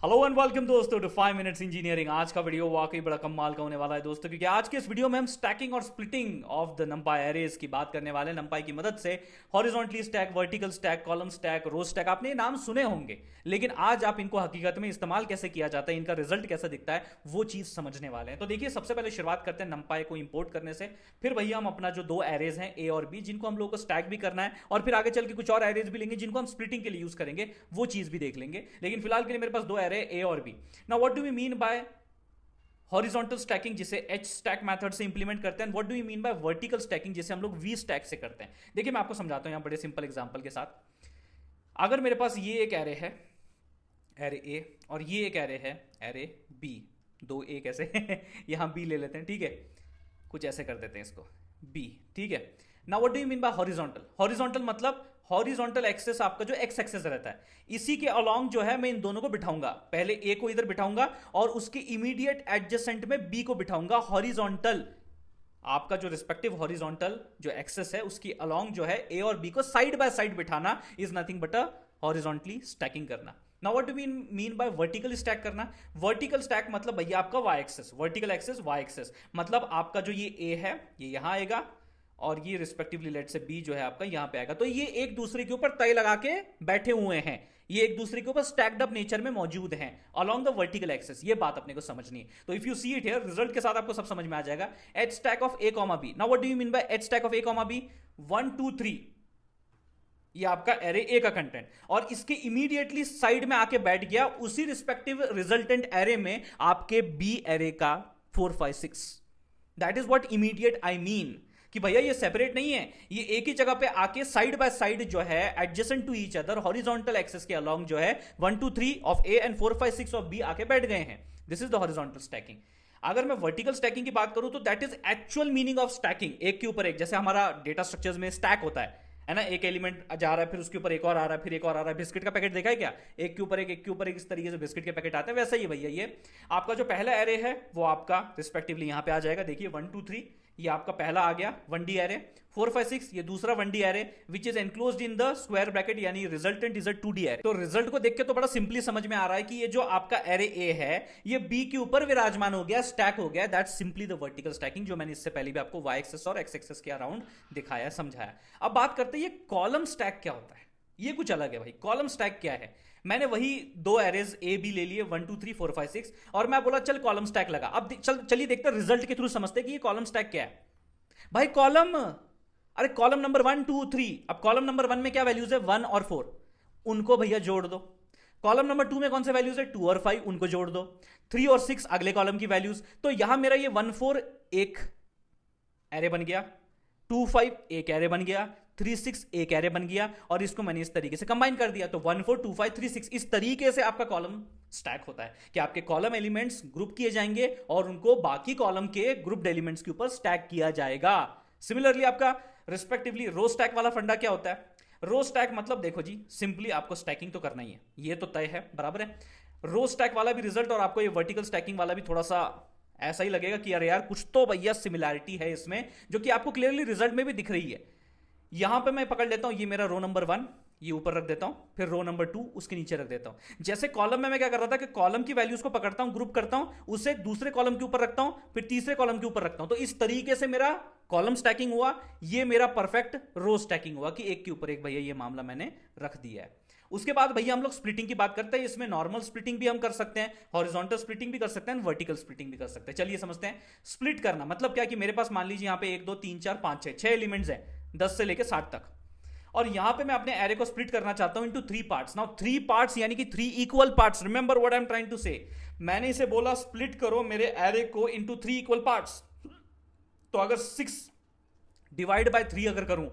Hello and welcome दोस्तों to 5 minutes engineering. आज का वीडियो वाकई बड़ा कमाल का होने वाला है दोस्तों, क्योंकि आज के इस वीडियो में हम स्टैकिंग और splitting of the NumPy arrays की बात करने वाले हैं। नंपाई की मदद से horizontally stack, vertical stack, column stack, row stack, आपने ये नाम सुने होंगे, लेकिन आज आप इनको हकीकत में इस्तेमाल कैसे किया जाता है, इनका रिजल्ट कैसा दिखता है, वो चीज समझने वाले हैं। तो देखिए, सबसे पहले शुरुआत करते हैं नंपाई को इंपोर्ट करने से। फिर भैया हम अपना जो दो एरेज हैं ए और बी, जिनको हम लोग को स्टैक भी करना है, और फिर आगे चल के कुछ और एरेज भी लेंगे जिनको हम स्प्लिटिंग के लिए यूज करेंगे, वो चीज भी देख लेंगे। लेकिन फिलहाल के लिए मेरे पास दो एरे ए और B. Now what do we mean by horizontal stacking, जिसे H stack मेथड से इंप्लीमेंट करते हैं? What do we mean by vertical stacking, जिसे हम लोग V stack से करते हैं? देखिए, मैं आपको समझाता हूं यहां बड़े सिंपल एग्जांपल के साथ। अगर मेरे पास ये एक एरे है, एरे A, और ये एक एरे है, एरे B। दो A कैसे यहां B ले लेते हैं, ठीक है, कुछ ऐसे कर देते हैं इसको B, ठीक है। Now what do you mean bye horizontal? Horizontal मतलब हॉरिजॉन्टल एक्सेस आपका जो एक्स एक्सेस रहता है, इसी के अलोंग जो है मैं इन दोनों को बिठाऊंगा। पहले ए को इधर बिठाऊंगा और उसके इमीडिएट एडजेसेंट में बी को बिठाऊंगा। हॉरिजॉन्टल आपका जो रिस्पेक्टिव हॉरिजॉन्टल जो एक्सेस है उसकी अलोंग जो है ए और बी को साइड बाय साइड बिठाना is nothing but a horizontally stacking करना। Now what do mean by vertical stack करना? वर्टिकल स्टैक मतलब भैया आपका Y axis, vertical axis Y axis मतलब आपका जो ये ए है ये यहां आएगा और ये रिस्पेक्टिवली लेट से बी जो है आपका यहां पे आएगा। तो ये एक दूसरे के ऊपर तय लगा के बैठे हुए हैं, ये एक दूसरे के ऊपर स्टैक्ड अप नेचर में मौजूद हैं अलोंग द वर्टिकल एक्सेस। ये बात अपने को समझनी है। तो if you see it here, result के साथ आपको सब समझ में आ जाएगा। H stack of A comma B. Now what do you mean by H stack of A comma B? 1 2 3 ये आपका एरे ए का कंटेंट, और इसके इमीडिएटली साइड में आके बैठ गया उसी रिस्पेक्टिव रिजल्टेंट एरे में आपके बी एरे का 4 5 6। That is what immediate I mean, कि भैया ये सेपरेट नहीं है, ये एक ही जगह पे आके साइड बाय साइड जो है adjacent to each other horizontal axis के अलोंग जो है 1 2 3 of A and 4 5 6 of B आके बैठ गए हैं। This is the horizontal stacking. अगर मैं वर्टिकल स्टैकिंग की बात करूं तो that is actual meaning of stacking, एक के ऊपर एक। जैसे हमारा डेटा स्ट्रक्चर्स में स्टैक होता है ना, एक एलिमेंट जा रहा है, फिर उसके ऊपर एक और आ रहा है, फिर एक और आ रहा है। बिस्किट का पैकेट देखा है क्या? एक के ऊपर एक, एक के ऊपर एक, इस तरीके से बिस्किट के पैकेट आते हैं। वैसा ही भैया ये आपका जो पहला एरे है वो आपका रिस्पेक्टिवली यहां पे आ जाएगा। देखिए 1 2 3 ये आपका पहला आ गया 1D एरे, 4 5 6 ये दूसरा 1D array which is enclosed in the square bracket, यानी resultant is a 2D array. तो रिजल्ट को देख के तो बड़ा सिंपली समझ में आ रहा है कि ये जो आपका एरे ए है ये बी के ऊपर विराजमान हो गया, स्टैक हो गया। That's simply the vertical stacking, जो मैंने इससे पहले भी आपको वाई एक्सेस और एक्स एक्सेस के अराउंड दिखाया, समझाया। अब बात करते हैं ये कॉलम स्टैक क्या होता है। ये कुछ अलग है भाई। कॉलम स्टैक क्या है? मैंने वही दो एरेज ए बी ले लिए 1 2 3 4 5 6, और मैं बोला चल कॉलम स्टैक लगा। अब चलिए देखते हैं रिजल्ट के थ्रू समझते हैं कि ये कॉलम स्टैक क्या है। भाई कॉलम, अरे कॉलम नंबर 1 2 3, अब कॉलम नंबर 1 में क्या वैल्यूज है 1 और 4, उनको भैया जोड़ दो। कॉलम नंबर 2 में कौन से वैल्यूज है 2 और 5, उनको जोड़ दो। 3 और 6 अगले कॉलम की वैल्यूज। तो यहां मेरा ये 1 4 एक एरे बन गया, 2 5 एक एरे बन गया, 3 6 एक एरे बन गया, और इसको मैंने इस तरीके से कंबाइन कर दिया। तो 1 4 2 5 3 6 इस तरीके से आपका कॉलम स्टैक होता है कि आपके कॉलम एलिमेंट्स ग्रुप किए जाएंगे और उनको बाकी कॉलम के ग्रुप्ड एलिमेंट्स के ऊपर स्टैक किया जाएगा। सिमिलरली आपका रिस्पेक्टिवली रो स्टैक वाला फंडा क्या होता है? रो स्टैक मतलब देखो जी, सिंपली आपको स्टैकिंग तो करना ही है, ये तो तय है, बराबर है। रो स्टैक वाला भी रिजल्ट और आपको ये वर्टिकल स्टैकिंग वाला भी थोड़ा सा ऐसा ही लगेगा कि अरे यार कुछ तो भैया सिमिलैरिटी है इसमें, जो कि आपको क्लियरली रिजल्ट में भी दिख रही है। यहां पे मैं पकड़ लेता हूं, ये मेरा रो नंबर 1 ये ऊपर रख देता हूं, फिर रो नंबर 2 उसके नीचे रख देता हूं। जैसे कॉलम में मैं क्या कर रहा था कि कॉलम की वैल्यूज को पकड़ता हूं, ग्रुप करता हूं, उसे दूसरे कॉलम के ऊपर रखता हूं, फिर तीसरे कॉलम के ऊपर रखता हूं। तो इस तरीके से मेरा कॉलम स्टैकिंग हुआ, ये मेरा परफेक्ट रो स्टैकिंग हुआ कि एक के ऊपर एक भैया ये मामला मैंने रख दिया है। उसके बाद भैया हम लोग स्प्लिटिंग की बात करते हैं। इसमें नॉर्मल स्प्लिटिंग भी हम कर सकते हैं, हॉरिजॉन्टल स्प्लिटिंग भी कर सकते हैं, वर्टिकल स्प्लिटिंग भी कर सकते हैं। चलिए समझते हैं। स्प्लिट करना मतलब क्या कि मेरे पास मान लीजिए यहां पे 1 2 3 4 5 6 एलिमेंट्स हैं, 10 से लेकर 60 तक, और यहां पे मैं अपने एरे को स्प्लिट करना चाहता हूं इनटू 3 पार्ट्स। नाउ 3 पार्ट्स यानी कि 3 equal parts. Remember what I am trying to say. मैंने इसे बोला स्प्लिट करो मेरे एरे को इनटू 3 इक्वल पार्ट्स। तो अगर 6 डिवाइड बाय 3 अगर करूं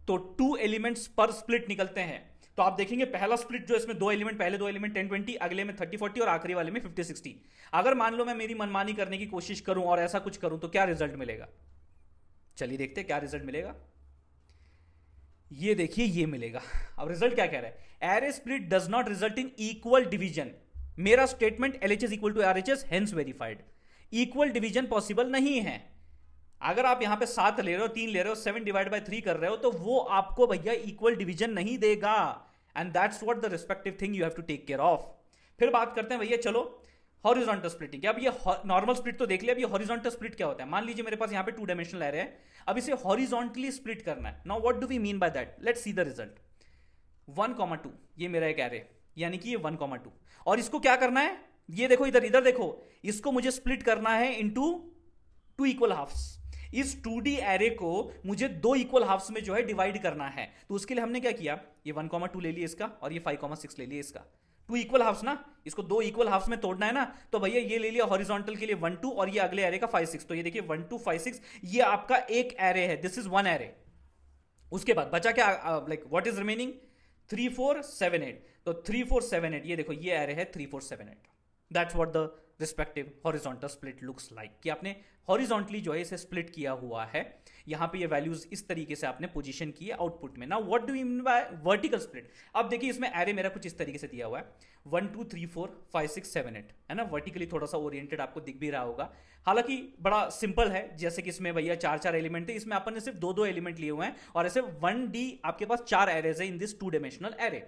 तो 2 एलिमेंट्स पर स्प्लिट निकलते हैं। तो आप देखेंगे पहला स्प्लिट जो इसमें दो एलिमेंट, पहले दो एलिमेंट 10 20, अगले में 30 40 और आखिरी वाले में 50 60। अगर मान लो मैं मेरी मनमानी करने की कोशिश करूं और ऐसा कुछ करूं तो क्या रिजल्ट मिलेगा? चलिए देखते हैं क्या रिजल्ट मिलेगा। ये देखिए ये मिलेगा। अब रिजल्ट क्या कह रहा है? Array split does not result in equal division. मेरा statement LHS equal to RHS hence verified. Equal division possible नहीं है। अगर आप यहां पे 7 ले रहे हो, 3 ले रहे हो, 7 डिवाइड बाय 3 कर रहे हो, तो वो आपको भैया इक्वल डिवीजन नहीं देगा। And that's what the respective thing you have to take care of. फिर बात करते हैं भैया चलो हॉरिजॉन्टल स्प्लिटिंग। अब ये नॉर्मल स्प्लिट तो देख लिया, अब ये हॉरिजॉन्टल स्प्लिट क्या होता है। मान लीजिए मेरे पास यहाँ पे 2 डायमेंशनल एरे है, अब इसे हॉरिजॉन्टली स्प्लिट करना है। Now what do we mean by that, let's see the result. 1,2 ये मेरा एक एरे, यानी कि ये 1,2, और इसको क्या करना है, ये देखो इधर, इधर देखो, इसको मुझे स्प्लिट करना है इनटू 2 इक्वल हाफ्स। इस 2D एरे को मुझे 2 इक्वल हाफ्स में जो है डिवाइड करना है। तो उसके लिए हमने क्या किया, ये 1,2 ले लिया इसका, और ये 5,6 ले लिया इसका। 2 इक्वल हाफ्स ना, इसको 2 इक्वल हाफ्स में तोड़ना है ना, तो भैया ये ले लिया हॉरिजॉन्टल के लिए 1,2 और ये अगले एरे का 5,6। तो ये देखिए 1,2, 5,6 ये आपका एक एरे है, दिस इज 1 एरे। उसके बाद बचा क्या, लाइक व्हाट इज रिमेनिंग, 3, 4, 7, 8। तो 3, 4, 7, 8 ये देखो ये एरे है 3, 4, 7, 8। That's what the respective horizontal split looks like, कि आपने हॉरिजॉन्टली जो है इसे स्प्लिट किया हुआ है। यहां पे ये वैल्यूज इस तरीके से आपने पोजीशन की है आउटपुट में। Now what do you mean by vertical split. अब देखिए इसमें एरे मेरा कुछ इस तरीके से दिया हुआ है, 1, 2, 3, 4, 5, 6, 7, 8 है ना। वर्टिकली थोड़ा सा ओरिएंटेड आपको दिख भी रहा होगा, हालांकि बड़ा सिंपल है। जैसे कि इसमें भैया 4 एलिमेंट है, इसमें अपन ने सिर्फ 2 एलिमेंट लिए हुए हैं, और ऐसे 1D आपके पास 4 एरेज है in this 2 dimensional array.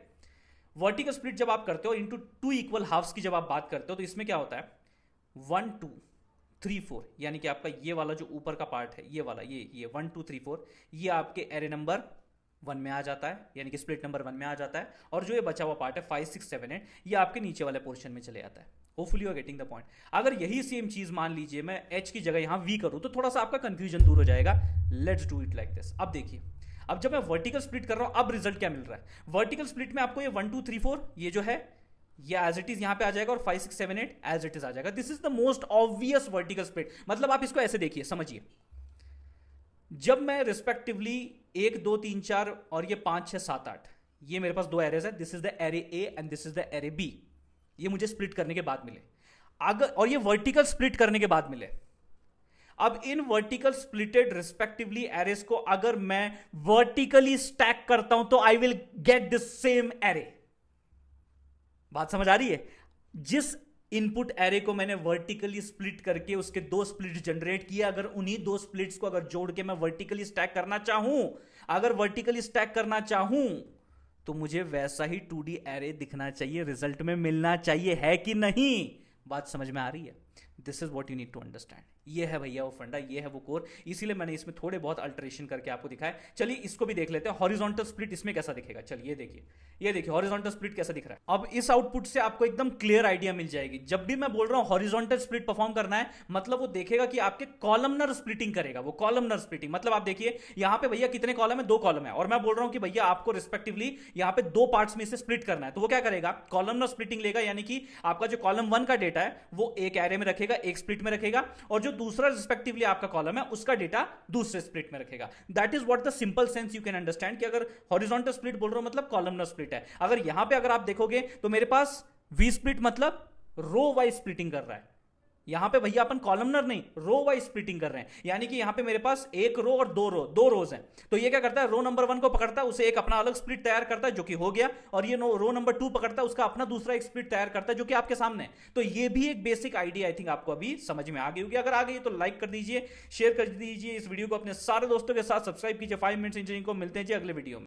Vertical split जब आप करते हो इनटू 2 इक्वल हाफ्स की जब आप बात करते हो, तो इसमें क्या होता है 1, 2, 3, 4, यानी कि आपका ये वाला जो ऊपर का पार्ट है, ये वाला, ये 1, 2, 3, 4 ये आपके एरे नंबर 1 में आ जाता है, यानी कि स्प्लिट नंबर 1 में आ जाता है। और जो ये बचा हुआ पार्ट है 5, 6, 7, 8 ये आपके नीचे वाले पोर्शन में चले जाता है। Hopefully you are getting the point. अगर यही सेम चीज मान लीजिए मैं H की जगह यहां V करूं, तो थोड़ा सा आपका कंफ्यूजन दूर हो जाएगा। Let's do it like this. अब देखिए, अब जब मैं वर्टिकल स्प्लिट कर रहा हूं, अब रिजल्ट क्या मिल रहा है। वर्टिकल स्प्लिट में आपको ये 1, 2, 3, 4 ये जो है ये एज इट इज यहां पे आ जाएगा, और 5, 6, 7, 8 एज इट इज आ जाएगा। This is the most obvious vertical split. मतलब आप इसको ऐसे देखिए, समझिए, जब मैं रिस्पेक्टिवली 1, 2, 3, 4 और ये 5, 6, 7, 8 ये मेरे पास 2 एरेज है, this is the array A and this is the array B. ये मुझे स्प्लिट करने के बाद मिले, अगर और ये वर्टिकल स्प्लिट करने के बाद मिले। अब इन वर्टिकल स्प्लिटेड रिस्पेक्टिवली एरेस को अगर मैं वर्टिकली स्टैक करता हूं, तो I will get this same array. बात समझ आ रही है। जिस इनपुट एरे को मैंने वर्टिकली स्प्लिट करके उसके 2 स्प्लिट जनरेट किया, अगर उन्हीं 2 स्प्लिट्स को अगर जोड़ के मैं वर्टिकली स्टैक करना चाहूं, अगर वर्टिकली स्टैक करना चाहूं, तो मुझे वैसा ही 2D एरे दिखना चाहिए, रिजल्ट में मिलना चाहिए, है कि नहीं। बात समझ में आ रही है। This is what you need to understand. ये है भैया वो फंडा, ये है वो कोर, इसीलिए मैंने इसमें थोड़े बहुत अल्टरेशन करके आपको दिखाया। चलिए इसको भी देख लेते हैं, हॉरिजॉन्टल स्प्लिट इसमें कैसा दिखेगा। चलिए ये देखिए, ये देखिए हॉरिजॉन्टल स्प्लिट कैसा दिख रहा है। अब इस आउटपुट से आपको एकदम क्लियर आइडिया मिल जाएगी। जब भी मैं बोल रहा हूं हॉरिजॉन्टल स्प्लिट परफॉर्म करना है, मतलब वो देखेगा कि आपके कॉलमनर स्प्लिटिंग करेगा। वो कॉलमनर स्प्लिटिंग मतलब आप देखिए यहां पे भैया कितने कॉलम है, 2 कॉलम है, और मैं बोल रहा हूं कि भैया आपको रिस्पेक्टिवली यहां पे 2 पार्ट्स में इसे स्प्लिट करना है। तो वो क्या करेगा, कॉलमनर स्प्लिटिंग लेगा, यानी कि आपका जो कॉलम 1 का डेटा है वो एक एरे में रखेगा, एक स्प्लिट में रखेगा, और जो दूसरा रिस्पेक्टिवली आपका कॉलम है उसका डेटा दूसरे स्प्लिट में रखेगा। That is what the simple sense you can understand, कि अगर हॉरिजॉन्टल स्प्लिट बोल रहा हूं मतलब कॉलमनर स्प्लिट है। अगर यहां पे अगर आप देखोगे तो मेरे पास वी स्प्लिट मतलब रो वाइज स्प्लिटिंग कर रहा है। यहां पे भैया अपन कॉलमनर नहीं, रो वाइज स्प्लिटिंग कर रहे हैं, यानी कि यहां पे मेरे पास एक रो और 2 रोज हैं। तो ये क्या करता है, रो नंबर 1 को पकड़ता है, उसे एक अपना अलग स्प्लिट तैयार करता है जो कि हो गया, और ये रो नंबर 2 पकड़ता है, उसका अपना दूसरा एक स्प्लिट तैयार करता है जो कि आपके सामने है। तो ये भी एक बेसिक आइडिया आई थिंक आपको अभी समझ में आ गई होगी। अगर आ गई तो लाइक कर दीजिए, शेयर कर दीजिए इस वीडियो को अपने सारे दोस्तों के साथ, सब्सक्राइब कीजिए 5 मिनट्स इंजीनियरिंग को। मिलते हैं जी अगले वीडियो में।